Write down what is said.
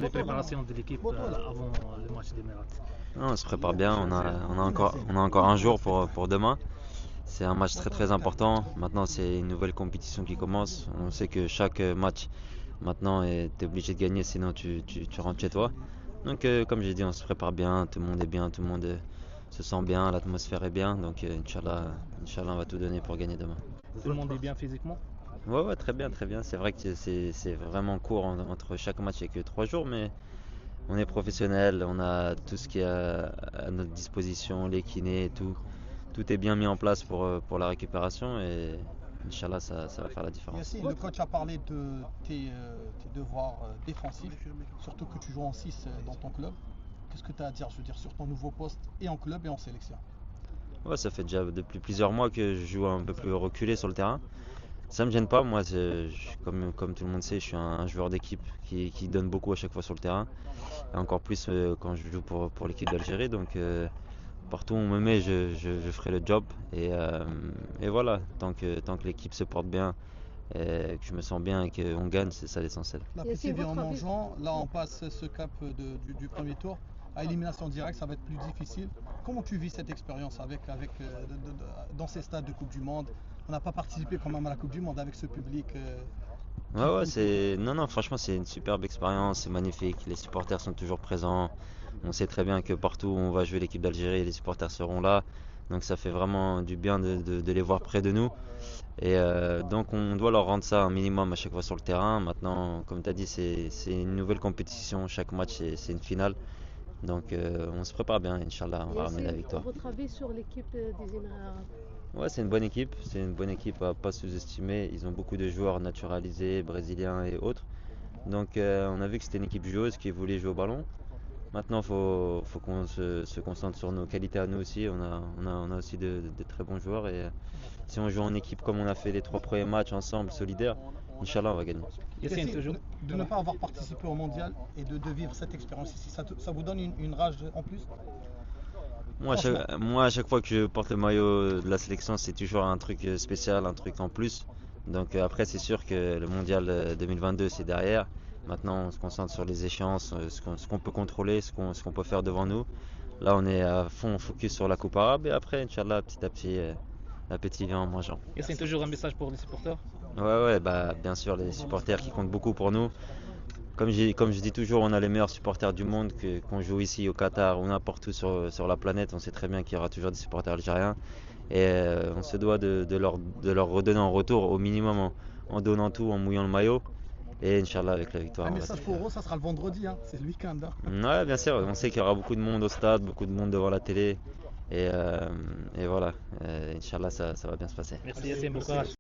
Les préparations de l'équipe avant le match d'Emirat. Non, on se prépare bien, on a encore un jour pour demain. C'est un match très très important. Maintenant, c'est une nouvelle compétition qui commence. On sait que chaque match maintenant est obligé de gagner, sinon tu rentres chez toi. Donc, comme j'ai dit, on se prépare bien, tout le monde est bien, tout le monde se sent bien, l'atmosphère est bien. Donc, Inch'Allah, on va tout donner pour gagner demain. Tout le monde est bien physiquement. Ouais, ouais, très bien, très bien. C'est vrai que c'est vraiment court entre chaque match, il n'y a que 3 jours, mais on est professionnel, on a tout ce qui est à notre disposition, les kinés et tout. Tout est bien mis en place pour la récupération et Inch'Allah, ça va faire la différence. Yassine, le coach a parlé de tes devoirs défensifs, surtout que tu joues en 6 dans ton club. Qu'est-ce que tu as à dire, je veux dire, sur ton nouveau poste et en club et en sélection? Ouais, ça fait déjà depuis plusieurs mois que je joue un peu plus reculé sur le terrain. Ça me gêne pas, moi, comme tout le monde sait, je suis un joueur d'équipe qui donne beaucoup à chaque fois sur le terrain. Et encore plus quand je joue pour l'équipe d'Algérie. Donc partout où on me met, je ferai le job. Et voilà, tant que l'équipe se porte bien, et que je me sens bien et qu'on gagne, c'est ça l'essentiel. L'appétit vient en mangeant. Là, on passe ce cap du premier tour. À élimination directe, ça va être plus difficile. Comment tu vis cette expérience dans ces stades de Coupe du Monde? On n'a pas participé quand même à la Coupe du Monde avec ce public. Ouais, ouais, non, non, franchement, c'est une superbe expérience, c'est magnifique. Les supporters sont toujours présents. On sait très bien que partout où on va jouer l'équipe d'Algérie, les supporters seront là. Donc ça fait vraiment du bien de les voir près de nous. Et donc on doit leur rendre ça un minimum à chaque fois sur le terrain. Maintenant, comme tu as dit, c'est une nouvelle compétition. Chaque match, c'est une finale. Donc on se prépare bien, Inch'Allah, on va ramener la victoire. Votre avis sur l'équipe des Émirats arabes? Ouais, c'est une bonne équipe à pas sous-estimer. Ils ont beaucoup de joueurs naturalisés, brésiliens et autres. Donc on a vu que c'était une équipe joueuse qui voulait jouer au ballon. Maintenant, faut qu'on se concentre sur nos qualités à nous aussi. On a aussi de très bons joueurs et si on joue en équipe comme on a fait les 3 premiers matchs ensemble, solidaires, Inch'Allah, on va gagner. Yassine, toujours. De ne pas avoir participé au mondial et de vivre cette expérience ici, ça vous donne une rage en plus? Moi, à chaque fois que je porte le maillot de la sélection, c'est toujours un truc spécial, un truc en plus. Donc après, c'est sûr que le mondial 2022, c'est derrière. Maintenant, on se concentre sur les échéances, ce qu'on peut contrôler, ce qu'on peut faire devant nous. Là, on est à fond focus sur la Coupe arabe et après, Inch'Allah, petit à petit, l'appétit vient en mangeant. Yassine, toujours un message pour les supporters. Ouais, ouais, bah bien sûr, les supporters qui comptent beaucoup pour nous. Comme je dis toujours, on a les meilleurs supporters du monde, qu'on joue ici au Qatar ou n'importe où sur la planète. On sait très bien qu'il y aura toujours des supporters algériens. Et on se doit de leur redonner en retour au minimum en donnant tout, en mouillant le maillot. Et Inch'Allah, avec la victoire. Un on va message pour eux, ça sera le vendredi, hein, c'est le week-end. Ouais, bien sûr, on sait qu'il y aura beaucoup de monde au stade, beaucoup de monde devant la télé. Et voilà, Inch'Allah, ça va bien se passer. Merci Yassine, bon courage.